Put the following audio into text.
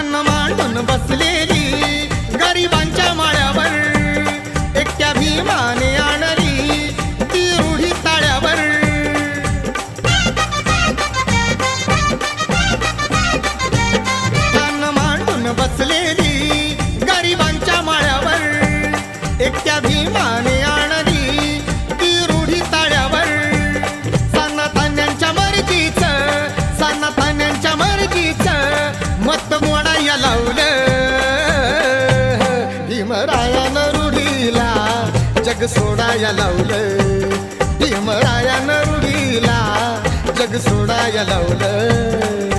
अन्न मांडून बसलेली गरिबांच्या माळ्यावर एकट्या भीमाने आणली ती रूढी ताळ्यावर. अन्न मांडून बसलेली गरिबांच्या माळ्यावर एकट्या भीमाने आणली ती रूढी ताळ्यावर. सानातान्यांच्या मर्जीचं मत मोडाया लावलं. भीमरायानं रूढीला जग सोडाया लावलं. भीमरायानं रूढीला जग सोडाया लावलं.